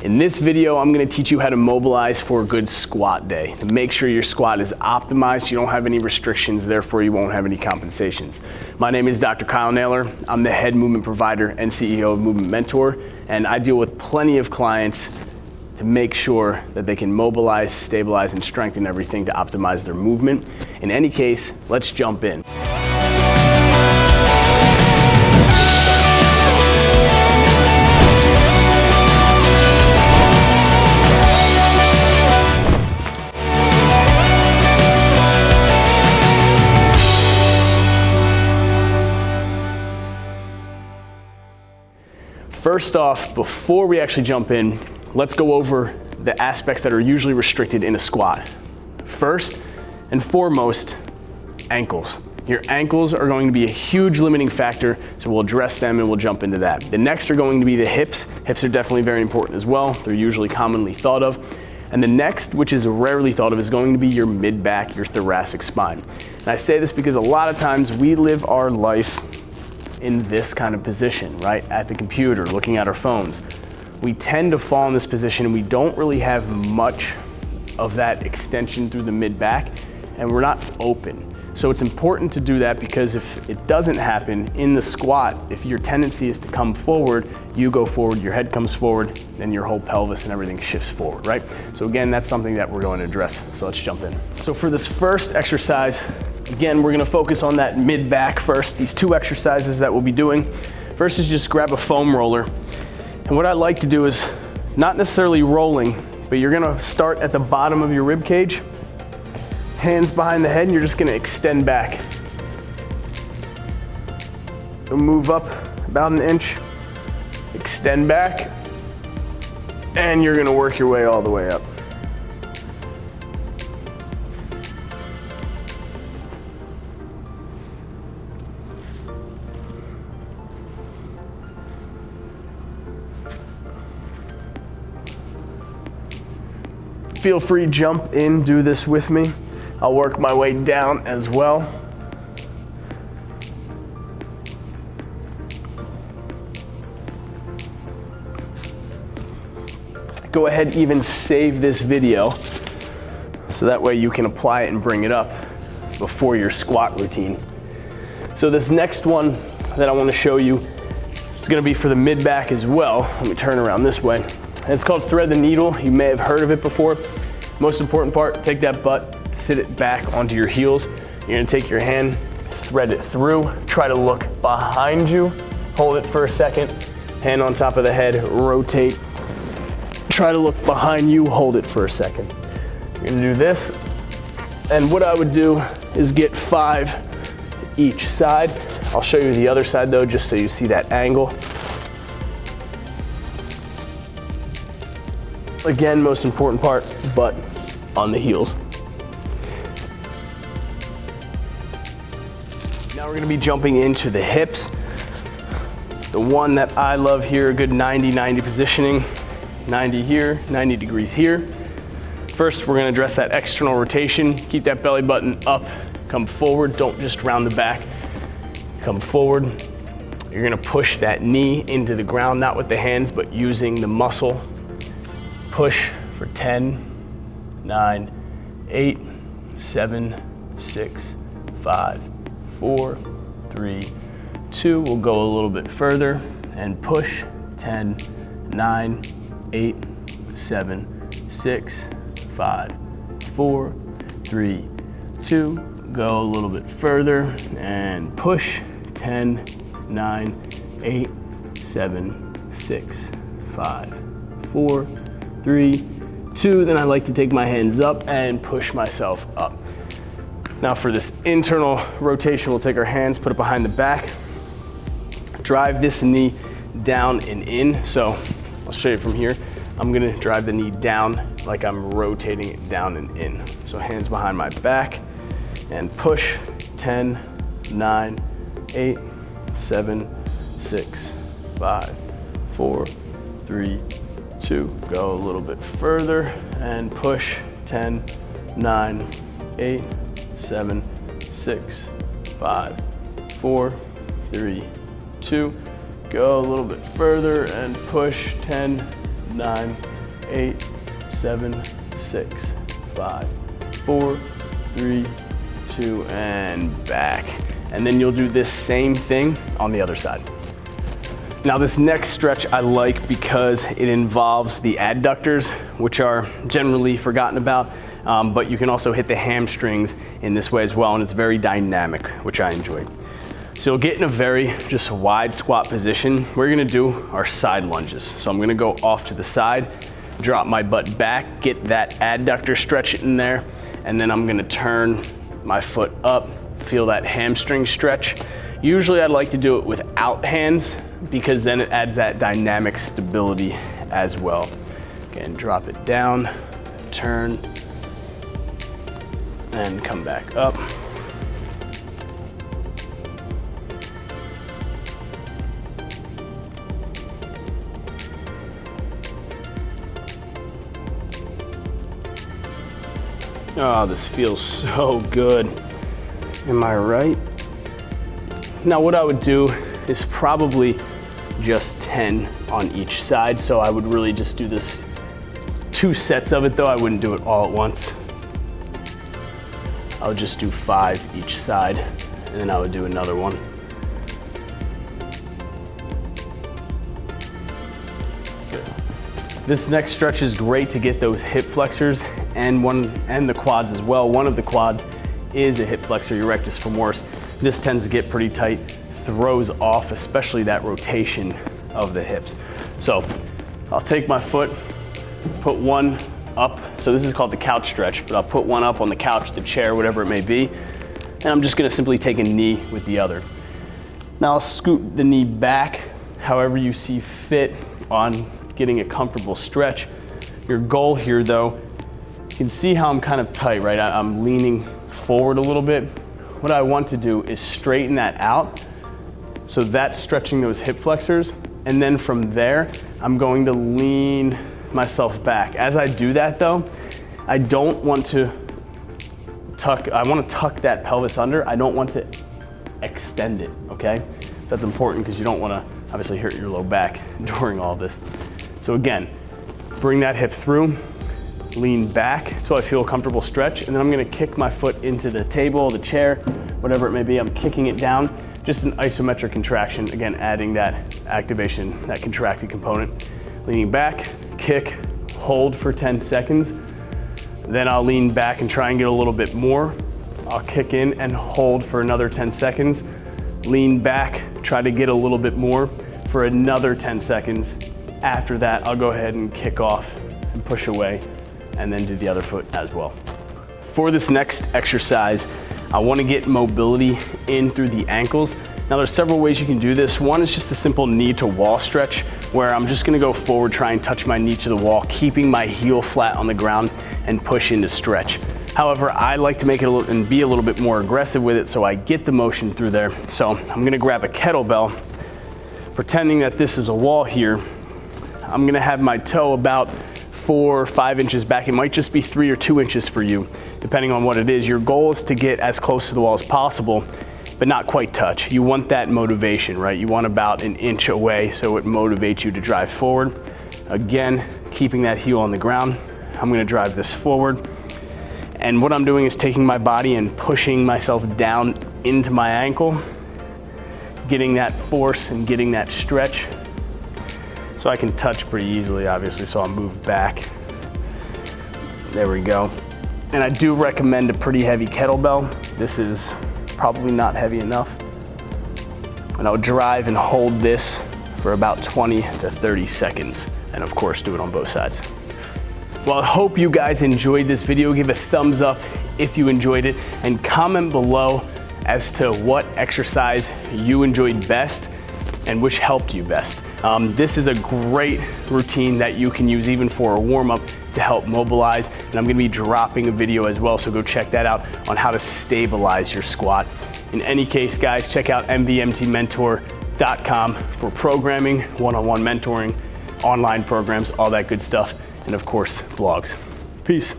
In this video, I'm gonna teach you how to mobilize for a good squat day, to make sure your squat is optimized, you don't have any restrictions, therefore you won't have any compensations. My name is Dr. Kyle Naylor. I'm the head movement provider and CEO of MVMTmentor, and I deal with plenty of clients to make sure that they can mobilize, stabilize, and strengthen everything to optimize their movement. In any case, let's jump in. First off, before we actually jump in, let's go over the aspects that are usually restricted in a squat. First and foremost, ankles. Your ankles are going to be a huge limiting factor, so we'll address them and we'll jump into that. The next are going to be the hips. Hips are definitely very important as well. They're usually commonly thought of. And the next, which is rarely thought of, is going to be your mid-back, your thoracic spine. And I say this because a lot of times we live our life in this kind of position, right? At the computer, looking at our phones. We tend to fall in this position and we don't really have much of that extension through the mid-back and we're not open. So it's important to do that because if it doesn't happen in the squat, if your tendency is to come forward, you go forward, your head comes forward, then your whole pelvis and everything shifts forward, right? So again, that's something that we're going to address. So let's jump in. So for this first exercise, again, we're gonna focus on that mid-back first. These two exercises that we'll be doing. First is just grab a foam roller. And what I like to do is not necessarily rolling, but you're gonna start at the bottom of your rib cage, hands behind the head, and you're just gonna extend back. So move up about an inch, extend back, and you're gonna work your way all the way up. Feel free to jump in, do this with me. I'll work my way down as well. Go ahead, even save this video so that way you can apply it and bring it up before your squat routine. So this next one that I want to show you is going to be for the mid-back as well. Let me turn around this way. And it's called thread the needle. You may have heard of it before. Most important part, take that butt, sit it back onto your heels. You're gonna take your hand, thread it through, try to look behind you, hold it for a second, hand on top of the head, rotate. Try to look behind you, hold it for a second. You're gonna do this, and what I would do is get 5 each side. I'll show you the other side though, just so you see that angle. Again, most important part, butt on the heels. Now we're gonna be jumping into the hips. The one that I love here, a good 90-90 positioning. 90 here, 90 degrees here. First, we're gonna address that external rotation. Keep that belly button up, come forward. Don't just round the back, come forward. You're gonna push that knee into the ground, not with the hands, but using the muscle. Push for 10, 9, 8, 7, 6, 5, 4, 3, 2. We'll go a little bit further and push 10, 9, 8, 7, 6, 5, 4, 3, 2. Go a little bit further and push 10, 9, 8, 7, 6, 5, 4, 3, 2, then I like to take my hands up and push myself up. Now for this internal rotation, we'll take our hands, put it behind the back, drive this knee down and in. So I'll show you from here. I'm gonna drive the knee down like I'm rotating it down and in. So hands behind my back and push 10, 9, 8, 7, 6, 5, 4, 3, 2. Go a little bit further and push 10, 9, 8, 7, 6, 5, 4, 3, 2. Go a little bit further and push 10, 9, 8, 7, 6, 5, 4, 3, 2, and back. And then you'll do this same thing on the other side. Now this next stretch I like because it involves the adductors, which are generally forgotten about, but you can also hit the hamstrings in this way as well, and it's very dynamic, which I enjoy. So you'll get in a very just wide squat position. We're gonna do our side lunges. So I'm gonna go off to the side, drop my butt back, get that adductor stretch in there, and then I'm gonna turn my foot up, feel that hamstring stretch. Usually I'd like to do it without hands because then it adds that dynamic stability as well. Again, drop it down, turn, and come back up. Oh, this feels so good. Am I right? Now what I would do is probably just 10 on each side. So I would really just do this 2 sets of it though. I wouldn't do it all at once. I would just do 5 each side, and then I would do another one. Good. This next stretch is great to get those hip flexors and the quads as well. One of the quads is a hip flexor erectus femoris. This tends to get pretty tight, throws off, especially that rotation of the hips. So I'll take my foot, put one up. So this is called the couch stretch, but I'll put one up on the couch, the chair, whatever it may be. And I'm just gonna simply take a knee with the other. Now I'll scoot the knee back, however you see fit on getting a comfortable stretch. Your goal here though, you can see how I'm kind of tight, right? I'm leaning forward a little bit. What I want to do is straighten that out. So that's stretching those hip flexors. And then from there, I'm going to lean myself back. As I do that though, I don't want to tuck, I want to tuck that pelvis under. I don't want to extend it, okay? So that's important because you don't want to obviously hurt your low back during all this. So again, bring that hip through, lean back so I feel a comfortable stretch, and then I'm gonna kick my foot into the table, the chair, whatever it may be. I'm kicking it down, just an isometric contraction, again, adding that activation, that contracted component. Leaning back, kick, hold for 10 seconds. Then I'll lean back and try and get a little bit more. I'll kick in and hold for another 10 seconds. Lean back, try to get a little bit more for another 10 seconds. After that, I'll go ahead and kick off and push away, and then do the other foot as well. For this next exercise, I want to get mobility in through the ankles. Now there's several ways you can do this. One is just a simple knee to wall stretch, where I'm just gonna go forward, try and touch my knee to the wall, keeping my heel flat on the ground and push into stretch. However, I like to make it and be a little bit more aggressive with it so I get the motion through there. So I'm gonna grab a kettlebell, pretending that this is a wall here. I'm gonna have my toe about 4 or 5 inches back. It might just be 3 or 2 inches for you, depending on what it is. Your goal is to get as close to the wall as possible, but not quite touch. You want that motivation, right? You want about an inch away so it motivates you to drive forward. Again, keeping that heel on the ground. I'm gonna drive this forward. And what I'm doing is taking my body and pushing myself down into my ankle, getting that force and getting that stretch. So I can touch pretty easily, obviously, so I'll move back. There we go. And I do recommend a pretty heavy kettlebell. This is probably not heavy enough. And I'll drive and hold this for about 20 to 30 seconds. And of course, do it on both sides. Well, I hope you guys enjoyed this video. Give a thumbs up if you enjoyed it, and comment below as to what exercise you enjoyed best and which helped you best. This is a great routine that you can use even for a warm-up to help mobilize, and I'm gonna be dropping a video as well, so go check that out on how to stabilize your squat. In any case, guys, check out MVMTmentor.com for programming, one-on-one mentoring, online programs, all that good stuff, and of course, blogs. Peace.